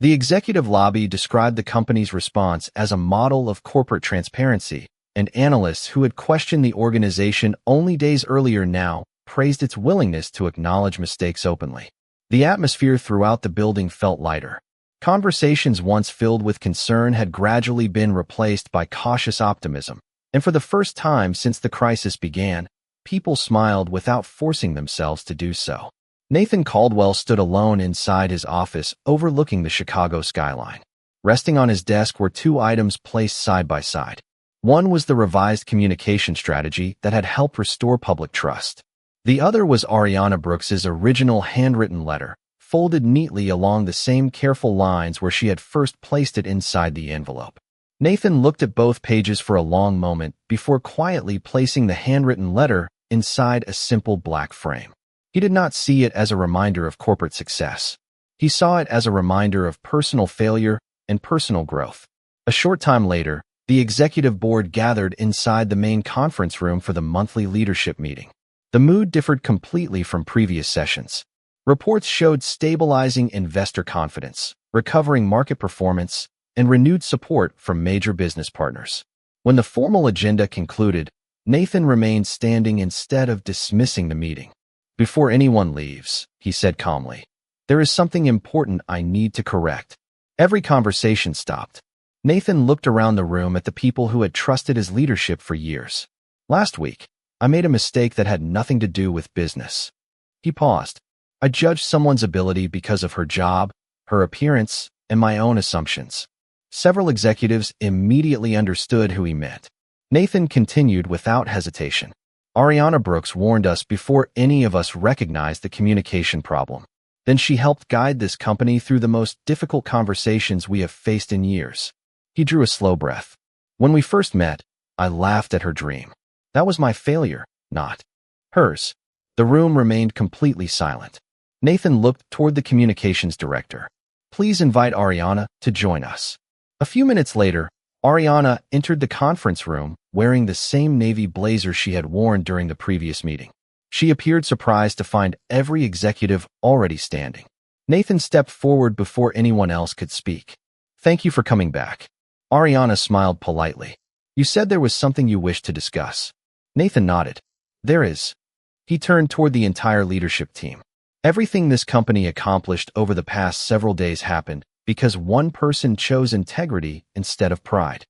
the executive lobby described the company's response as a model of corporate transparency, and analysts who had questioned the organization only days earlier now praised its willingness to acknowledge mistakes openly. The atmosphere throughout the building felt lighter. Conversations once filled with concern had gradually been replaced by cautious optimism, and for the first time since the crisis began, people smiled without forcing themselves to do so. Nathan Caldwell stood alone inside his office overlooking the Chicago skyline. Resting on his desk were two items placed side by side. One was the revised communication strategy that had helped restore public trust. The other was Ariana Brooks's original handwritten letter, folded neatly along the same careful lines where she had first placed it inside the envelope. Nathan looked at both pages for a long moment before quietly placing the handwritten letter inside a simple black frame. He did not see it as a reminder of corporate success. He saw it as a reminder of personal failure and personal growth. A short time later, the executive board gathered inside the main conference room for the monthly leadership meeting. The mood differed completely from previous sessions. Reports showed stabilizing investor confidence, recovering market performance, and renewed support from major business partners. When the formal agenda concluded, Nathan remained standing instead of dismissing the meeting. Before anyone leaves, he said calmly, there is something important I need to correct. Every conversation stopped. Nathan looked around the room at the people who had trusted his leadership for years. Last week, I made a mistake that had nothing to do with business. He paused. I judged someone's ability because of her job, her appearance, and my own assumptions. Several executives immediately understood who he meant. Nathan continued without hesitation. Ariana Brooks warned us before any of us recognized the communication problem. Then she helped guide this company through the most difficult conversations we have faced in years. He drew a slow breath. When we first met, I laughed at her dream. That was my failure, not hers. The room remained completely silent. Nathan looked toward the communications director. Please invite Ariana to join us. A few minutes later, Ariana entered the conference room wearing the same navy blazer she had worn during the previous meeting. She appeared surprised to find every executive already standing. Nathan stepped forward before anyone else could speak. Thank you for coming back. Ariana smiled politely. You said there was something you wished to discuss. Nathan nodded. There is. He turned toward the entire leadership team. Everything this company accomplished over the past several days happened because one person chose integrity instead of pride.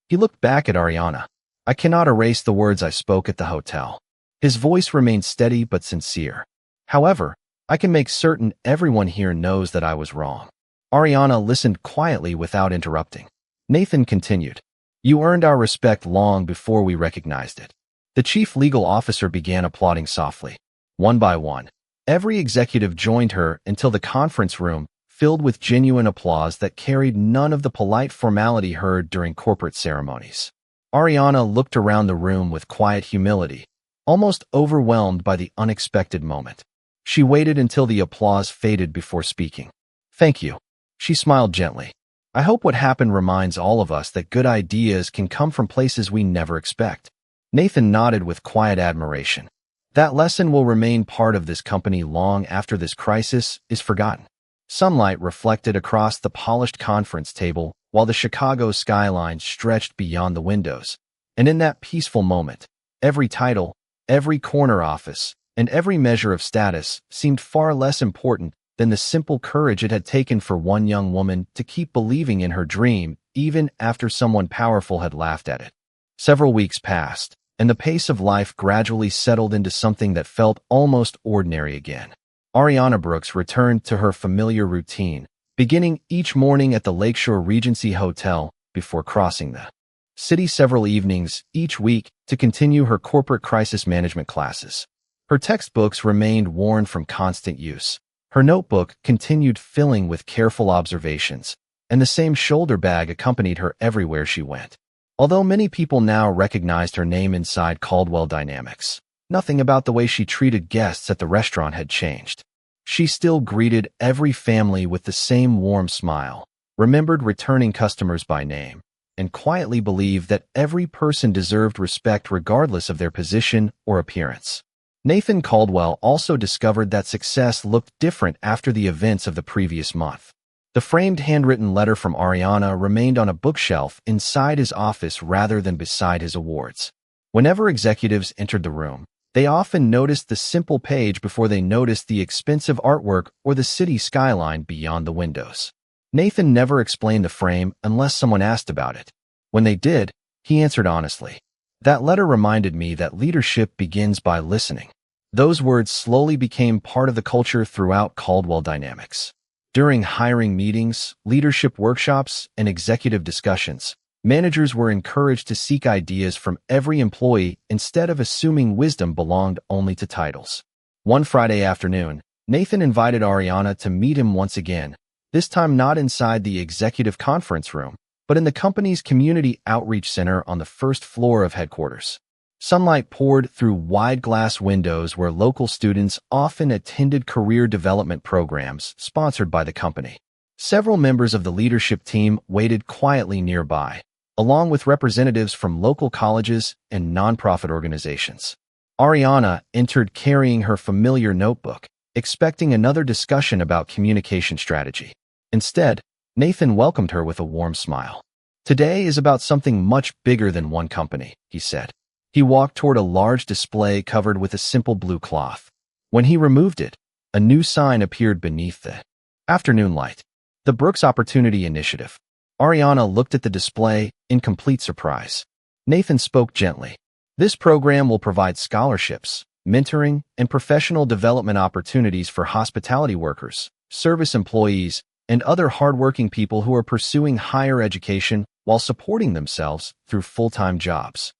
He looked back at Ariana. I cannot erase the words I spoke at the hotel. His voice remained steady but sincere. However, I can make certain everyone here knows that I was wrong. Ariana listened quietly without interrupting. Nathan continued. You earned our respect long before we recognized it. The chief legal officer began applauding softly. One by one, every executive joined her until the conference room filled with genuine applause that carried none of the polite formality heard during corporate ceremonies. Ariana looked around the room with quiet humility, almost overwhelmed by the unexpected moment. She waited until the applause faded before speaking. Thank you. She smiled gently. I hope what happened reminds all of us that good ideas can come from places we never expect. Nathan nodded with quiet admiration. That lesson will remain part of this company long after this crisis is forgotten. Sunlight reflected across the polished conference table while the Chicago skyline stretched beyond the windows. And in that peaceful moment, every title, every corner office, and every measure of status seemed far less important than the simple courage it had taken for one young woman to keep believing in her dream even after someone powerful had laughed at it. Several weeks passed, and the pace of life gradually settled into something that felt almost ordinary again. Ariana Brooks returned to her familiar routine, beginning each morning at the Lakeshore Regency Hotel before crossing the city several evenings each week to continue her corporate crisis management classes. Her textbooks remained worn from constant use. Her notebook continued filling with careful observations, and the same shoulder bag accompanied her everywhere she went. Although many people now recognized her name inside Caldwell Dynamics, nothing about the way she treated guests at the restaurant had changed. She still greeted every family with the same warm smile, remembered returning customers by name, and quietly believed that every person deserved respect regardless of their position or appearance. Nathan Caldwell also discovered that success looked different after the events of the previous month. The framed handwritten letter from Ariana remained on a bookshelf inside his office rather than beside his awards. Whenever executives entered the room, they often noticed the simple page before they noticed the expensive artwork or the city skyline beyond the windows. Nathan never explained the frame unless someone asked about it. When they did, he answered honestly. That letter reminded me that leadership begins by listening. Those words slowly became part of the culture throughout Caldwell Dynamics. During hiring meetings, leadership workshops, and executive discussions, managers were encouraged to seek ideas from every employee instead of assuming wisdom belonged only to titles. One Friday afternoon, Nathan invited Ariana to meet him once again, this time not inside the executive conference room, but in the company's community outreach center on the first floor of headquarters. Sunlight poured through wide glass windows where local students often attended career development programs sponsored by the company. Several members of the leadership team waited quietly nearby, along with representatives from local colleges and nonprofit organizations. Ariana entered carrying her familiar notebook, expecting another discussion about communication strategy. Instead, Nathan welcomed her with a warm smile. "Today is about something much bigger than one company," he said. He walked toward a large display covered with a simple blue cloth. When he removed it, a new sign appeared beneath the afternoon light. The Brooks Opportunity Initiative. Ariana looked at the display in complete surprise. Nathan spoke gently. "This program will provide scholarships, mentoring, and professional development opportunities for hospitality workers, service employees, and other hardworking people who are pursuing higher education while supporting themselves through full-time jobs."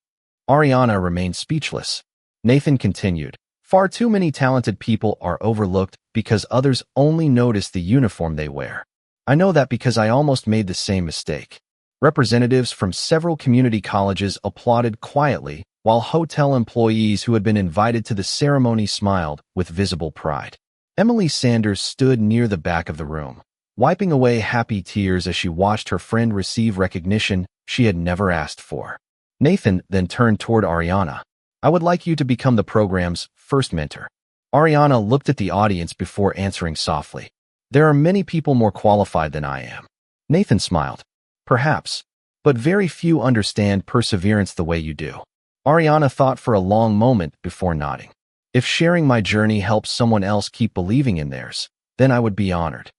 Ariana remained speechless. Nathan continued, "Far too many talented people are overlooked because others only notice the uniform they wear. I know that because I almost made the same mistake." Representatives from several community colleges applauded quietly, while hotel employees who had been invited to the ceremony smiled with visible pride. Emily Sanders stood near the back of the room, wiping away happy tears as she watched her friend receive recognition she had never asked for. Nathan then turned toward Ariana. "I would like you to become the program's first mentor." Ariana looked at the audience before answering softly. "There are many people more qualified than I am." Nathan smiled. "Perhaps, but very few understand perseverance the way you do." Ariana thought for a long moment before nodding. "If sharing my journey helps someone else keep believing in theirs, then I would be honored."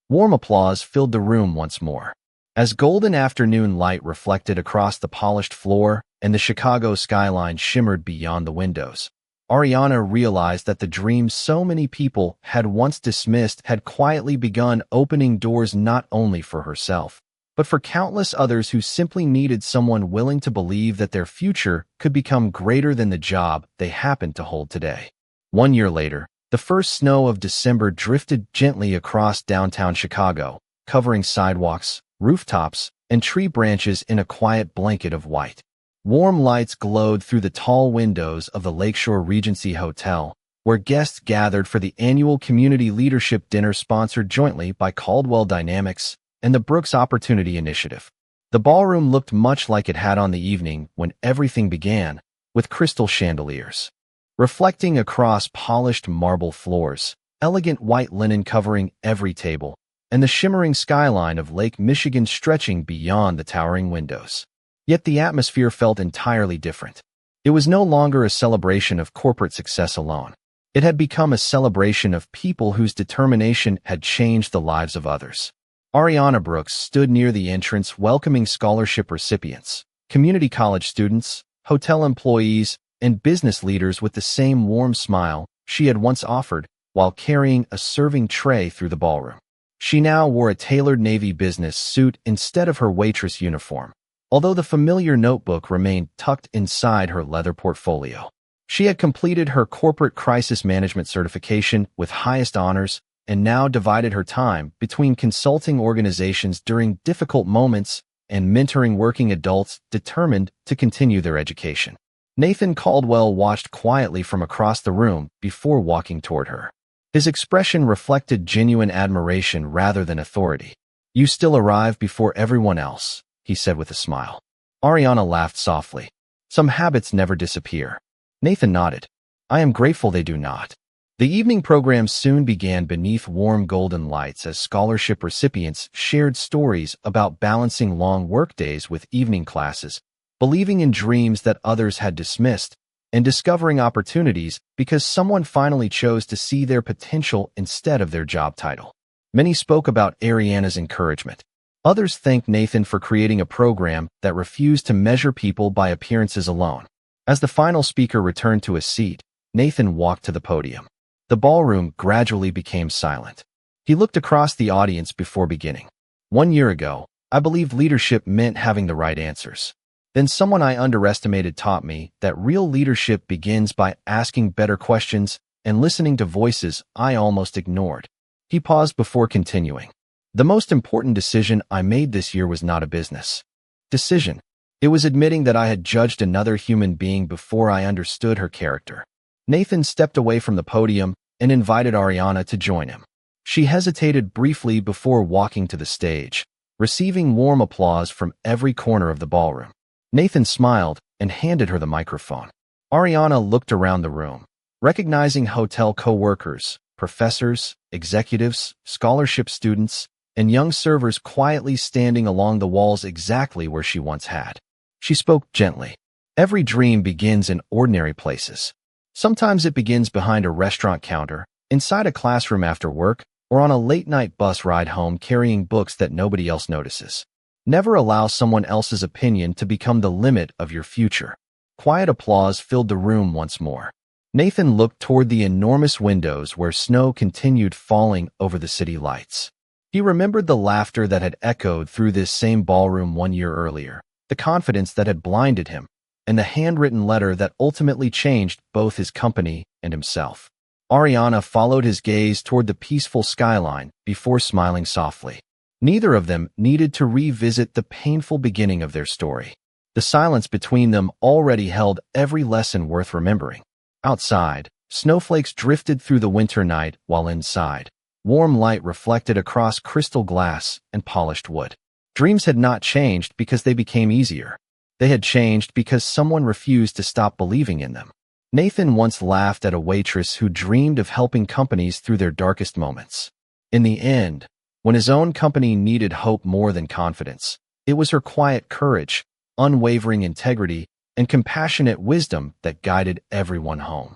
Warm applause filled the room once more. As golden afternoon light reflected across the polished floor and the Chicago skyline shimmered beyond the windows, Ariana realized that the dream so many people had once dismissed had quietly begun opening doors not only for herself, but for countless others who simply needed someone willing to believe that their future could become greater than the job they happened to hold today. 1 year later, the first snow of December drifted gently across downtown Chicago, covering sidewalks, rooftops, and tree branches in a quiet blanket of white. Warm lights glowed through the tall windows of the Lakeshore Regency Hotel, where guests gathered for the annual community leadership dinner sponsored jointly by Caldwell Dynamics and the Brooks Opportunity Initiative. The ballroom looked much like it had on the evening when everything began, with crystal chandeliers reflecting across polished marble floors, elegant white linen covering every table, and the shimmering skyline of Lake Michigan stretching beyond the towering windows. Yet the atmosphere felt entirely different. It was no longer a celebration of corporate success alone. It had become a celebration of people whose determination had changed the lives of others. Ariana Brooks stood near the entrance welcoming scholarship recipients, community college students, hotel employees, and business leaders with the same warm smile she had once offered while carrying a serving tray through the ballroom. She now wore a tailored navy business suit instead of her waitress uniform, although the familiar notebook remained tucked inside her leather portfolio. She had completed her corporate crisis management certification with highest honors and now divided her time between consulting organizations during difficult moments and mentoring working adults determined to continue their education. Nathan Caldwell watched quietly from across the room before walking toward her. His expression reflected genuine admiration rather than authority. "You still arrive before everyone else," he said with a smile. Ariana laughed softly. "Some habits never disappear." Nathan nodded. "I am grateful they do not." The evening program soon began beneath warm golden lights as scholarship recipients shared stories about balancing long workdays with evening classes, believing in dreams that others had dismissed, and discovering opportunities because someone finally chose to see their potential instead of their job title. Many spoke about Ariana's encouragement. Others thanked Nathan for creating a program that refused to measure people by appearances alone. As the final speaker returned to his seat, Nathan walked to the podium. The ballroom gradually became silent. He looked across the audience before beginning. "1 year ago, I believed leadership meant having the right answers. Then someone I underestimated taught me that real leadership begins by asking better questions and listening to voices I almost ignored." He paused before continuing. "The most important decision I made this year was not a business decision. It was admitting that I had judged another human being before I understood her character." Nathan stepped away from the podium and invited Ariana to join him. She hesitated briefly before walking to the stage, receiving warm applause from every corner of the ballroom. Nathan smiled and handed her the microphone. Ariana looked around the room, recognizing hotel co-workers, professors, executives, scholarship students, and young servers quietly standing along the walls exactly where she once had. She spoke gently. "Every dream begins in ordinary places. Sometimes it begins behind a restaurant counter, inside a classroom after work, or on a late-night bus ride home carrying books that nobody else notices. Never allow someone else's opinion to become the limit of your future." Quiet applause filled the room once more. Nathan looked toward the enormous windows where snow continued falling over the city lights. He remembered the laughter that had echoed through this same ballroom 1 year earlier, the confidence that had blinded him, and the handwritten letter that ultimately changed both his company and himself. Ariana followed his gaze toward the peaceful skyline before smiling softly. Neither of them needed to revisit the painful beginning of their story. The silence between them already held every lesson worth remembering. Outside, snowflakes drifted through the winter night, while inside, warm light reflected across crystal glass and polished wood. Dreams had not changed because they became easier. They had changed because someone refused to stop believing in them. Nathan once laughed at a waitress who dreamed of helping companies through their darkest moments. In the end, when his own company needed hope more than confidence, it was her quiet courage, unwavering integrity, and compassionate wisdom that guided everyone home.